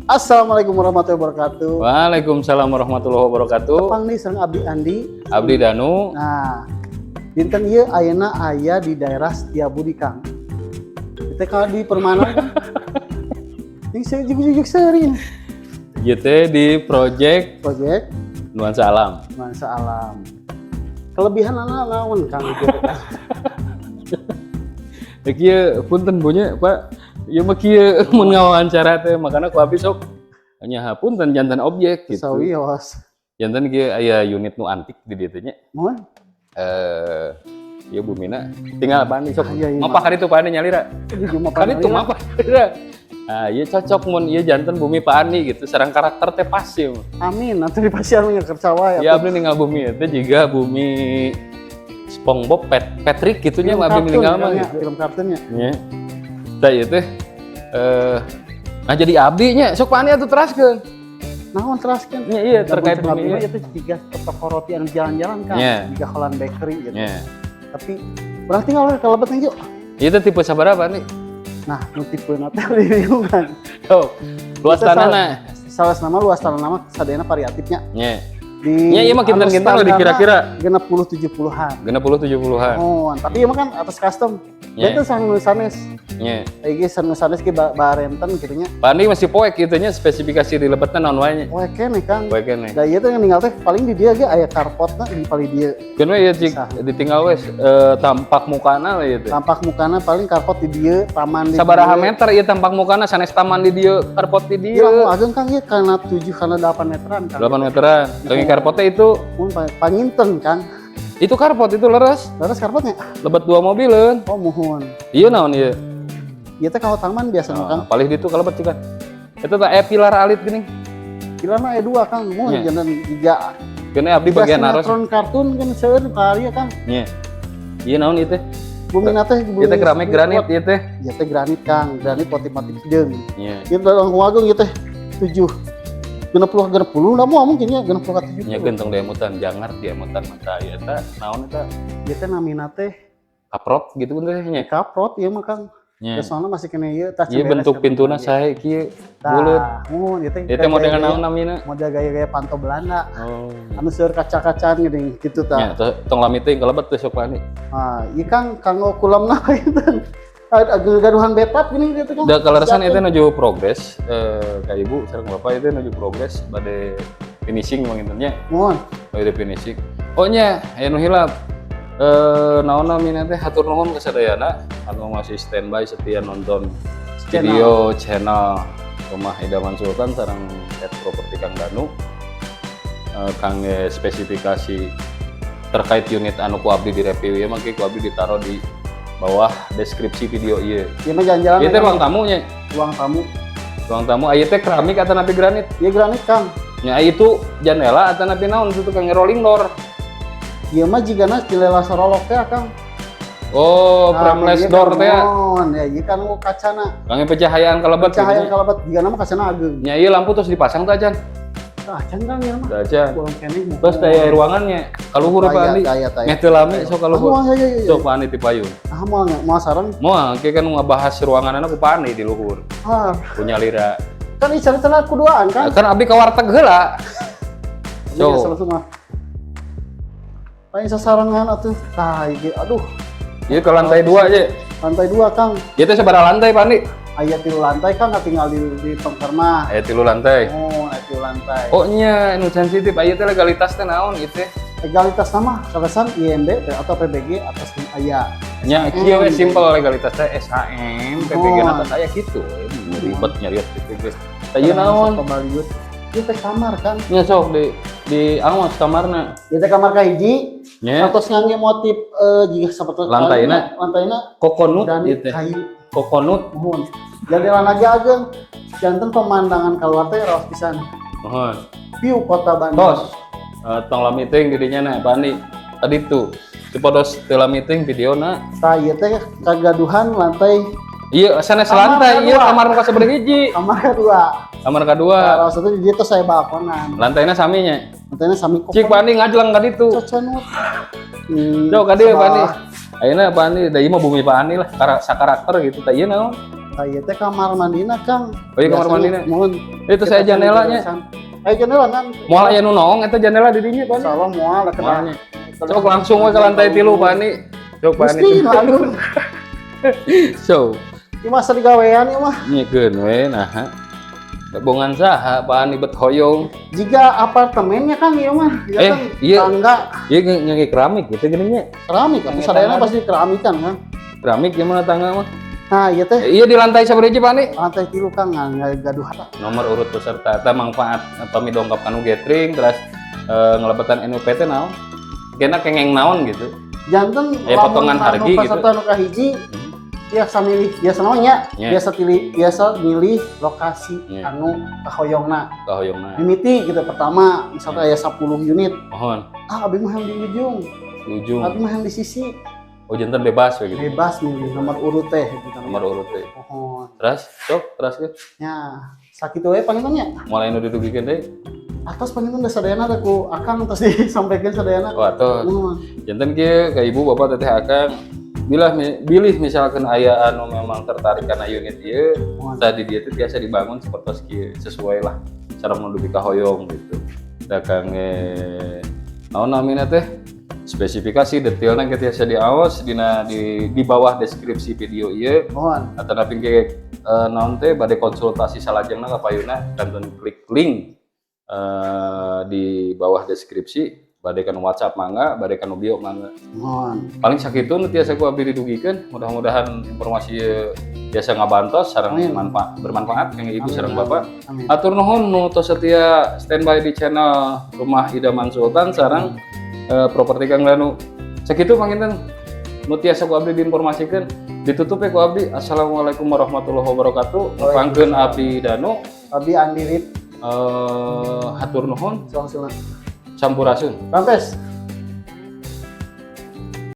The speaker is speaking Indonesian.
Assalamualaikum warahmatullahi wabarakatuh. Waalaikumsalam warahmatullahi wabarakatuh. Tepang nih sareng Abdi Andi. Abdi Danu. Nah, dinten ieu ayeuna aya di daerah Setiabudi Kang. Kita kalau di Permana kan. Ini saya jujuk sering. Gitu di project Nuansa Alam. Nuansa Alam. Kelebihan anak naon Kang gitu. Kieu punten punya Pak. Ya mah kieu mun ngawawancara teh makana ku abdi sok nya punten jantan objek gitu. Sawios. Jantan kieu aya unit nu antik di dieu teh nya. Mun Ieu bumina tinggal apaan nih sok. Iya, Mapah hari itu Pak Ani nyalira. Kan itu mapah. Nah, ieu cocok mun ieu jantan bumi Pak Ani gitu. Sareng karakter teh pas ieu. Amin, atuh di pasian nya kerja wae. Ya abdi ninggal bumi teh jiga bumi SpongeBob Patrick gitu nya abdi ninggal mah gitu. Film kartunnya. Nya. Tah ieu teh nah jadi abdi nya sok Pak Ani atuh teraskeun. Naon teraskeun? Nya iya terkait bumi itu tiga toko roti anu jalan-jalan kan. Yeah. Tiga Holland Bakery gitu. Nya. Tapi berarti kalau kalebet nih yuk. Ieu teh tipe sabaraha Pak Ani? Nah, nu tipeuna teh review kan. Oh, luas tanahna. Salah nama luas tanah nama sadayana variatifnya. Nya. Di Nya ieu mah kinten-kinten udah dikira-kira 60-70-an. 60-70-an. Oh, tapi ieu mah kan atas custom. Nya. Itu sang sanes. Nya. Iki sanes ge barenten kitu nya. Pak Ani masih poek kitu nya spesifikasi di lebetna naon wae nya. Poe kene Kang. Poek keneh. Da ieu teh ninggal teh paling di dieu ge aya carpotna di paling dieu. Kan we ieu cik ditinggal wes tampak mukana we ieu teh. Tampak mukana paling carpot di dieu, taman di Sabaraha meter ieu tampak mukana sanes taman di dieu, karpot di Iya, dieu. mau ageng Kang ieu kana 7 kana 8 meteran Kang. 8 meteran. Tangi karpotnya itu Mun panginten Kang. itu karpot itu leres. Terus carpotnya? Lebet 2 mobileun. Oh, muhun. Ieu naon ieu? Ieu teh kalau taman biasa Kang. Palih ditu kalebet cikan. Itu teh pilar alit geuning. Kira mah aya 2 Kang, muhun Iya. jangan 3. Kene abdi bagian aros. Sinetron kartun kan seueur kali ya Kang. Nya. Ieu naon ieu teh? Bumina teh Ieu teh keramik granit ieu teh. Ieu teh granit Kang, granit motif-motif hideung. Nya. Ieu dalam wagung ieu teh 7. 60 namun mungkin ya 60 ka 70. Nya gentong demutan jangar dia mutan mata ieu teh naon eta? Ieu teh namina teh Kaprot gitu bener nya. kaprot ieu mah Kang. Nya. Ya soalnya masih kena ieu tas. Ieu bentuk pintuna sae kieu buleut. Muhun ieu teh. Ieu teh model naon namina? Model gaya-gaya panto Belanda. Oh. Anu seueur kaca-kacaan geuning kitu tah. Nya tong lami teh kalebet teh sok Pak Ani. Ah, ieu Kang kanggo kulamna itu. Ada gaduhan betap gini gitu Kang. Da kaleresan itu nuju progres ka ibu sareng bapak itu nuju progres bade finishing mangintennya. Mohon. Bade finishing. Oh nya aya nu hilap. Naon namina teh hatur nuhun ka sadayana anu masih standby setia nonton video channel Rumah Idaman Sultan sareng Properti Kang Danu. Kang spesifikasi terkait unit anu ku abdi di review ieu mah ku abdi ditaruh di bawah deskripsi video ieu. Ieu mah jalan-jalan. Ieu teh ruang tamunya. Ruang tamu. Ruang tamu aya teh keramik atau napi granit. Ieu granit Kang. Nya itu jendela atau napi naon itu tukang rolling door. Ieu mah jigana jendela sorolok teh Kang. Oh, frameless door teh. Mohon ya ieu kan kacana. Kang pencahayaan kalebet. Cahaya kalebet jigana mah kacana ageung. Nya ieu lampu terus dipasang teh acan. Tah acan Kang ieu mah. Da acan. Bolong kene. Terus daya ruangannya kaluhur Pak Andi. Meh teu lami sok kaluhur. Sok Pak Andi ti payun. Ah moal sareng. Moal ke kan ngabahas ruanganna ku Pak Andi di luhur. Ah, Punya lira. kan icara-icara kuduaan kan. Kan abdi ka warteg heula. Jadi selesai mah. Paling sasarangan atuh. Tah iki aduh. Ieu ke lantai 2 aja. Lantai 2 Kang. Ieu teh sabaraha lantai Pak Andi? Aya 3 lantai Kang tinggal di tongkar mah. Aya 3 lantai. Oh, aya 3 lantai. Oh nya nu sensitif aya teh legalitas teh naon ieu teh? Legalitas nama kalesan IMB atau PBG atas aya. Nya kieu we simpel legalitas teh SHM, PPG na teh aya kitu. Ribet nyariot PPG. Tah ieu naon? Pembaliut. Ieu teh kamar kan. Nya sok di awas kamarna. Ieu teh kamar kahiji. Nya Atos ngangge motif jiga saperti Lantaina kokonut dan ieu teh. kayu. Kokonut. Mohon. Jadi lagi ageung. Janten pemandangan keluar teh raos pisan. Mohon. View kota Bandung. Tos. Tong lami teh di dinya na Bani. Tadi tuh. Dipodos teu lami teh videona. Tah ieu teh kagaduhan lantai Iya, sanes lantai, iya kamar nu kasebere hiji. kamar kedua. Kamar kadua. Raos teh di dieu teh saya balkonan. Lantainya sami nya. Lantainya sami kok. Cik Bani ngajlang ka ditu. Coconut. Jauh ka dieu Bani. Ayeuna Bani da ieu mah bumi Pak Ani lah, sakarakter gitu. Tah ieu naon? Ieu teh kamar mandina Kang. Oh iya kamar mandina. Mohon. Itu saya janelanya. Ayo jendela kan. Moal aya nu noong eta jendela di dinya Pak. Insyaallah moal kena. Moalnya. Sok langsung we ke lantai 3 Pak Ani. Sok Pak Mesti Ani. lalu. So, Ieu masa digawean ieu mah. nyikeun we nah. Bongan saha Pak Ani bet hoyong. Jika apartemennya Kang ieu mah. Ieu kan iya. tangga Ieu nyenge keramik gitu geuning keramik, tapi sadayana pasti keramikan kan. Keramik gimana tangga mah? Nah, ieu teh Iya di lantai sabaraha Pak Ani? lantai 3 Kang gaduh hata. Nomor urut peserta eta manfaat pami dongkap anu gathering terus ngelebetan NUPT naon? Kena kengeng naon gitu. Janten Potongan hargi gitu. Peserta nu kahiji biasa milih biasa namanya Nya. biasa milih lokasi Nya. anu kahoyongna Kahoyongna. mimiti gitu pertama misalnya aya 10 unit Mohon. abi mah yang di ujung Ujung. abi mah yang di sisi Oh jantan bebas we gitu. bebas milih nomor urut teh gitu Nomor urut teh. mohon Terus, sok terus ke. nya sakitu we pangitannya Mulai nu didugikeun deui. atas pangitan da sadayana da ku akang terus disampaikan sadayana Oh atuh. mohon Jantan kieu ka ibu bapak teteh akang bilih misalkan aya anu memang tertarik karena unit ieu tadi dia itu biasa dibangun seperti kieu sesuai lah cara menuduki kahoyong gitu. Da kang naon namina teh spesifikasi detailna kita biasa diawas di bawah deskripsi video ieu mohon atau napi ke naon teh bade konsultasi salajengna ka payuna kanton klik link di bawah deskripsi badekan WhatsApp mangga, badekan bio mangga. mohon Paling sakitu nu tiasa ku abdi didugikeun. Mudah-mudahan informasi ieu biasa ngabantos sareng Amin. bermanfaat kang ibu Amin. sareng bapak. amin Atur nuhun nu tos setia standby di channel Rumah Idaman Sultan sareng properti Kang Danu. Sakitu panginten nu tiasa ku abdi diinformasikeun. Ditutup ku abdi. Assalamualaikum warahmatullahi wabarakatuh. Pangkeun abdi Danu. abi andirit Hatur nuhun. langsung Sampurasun. Rampes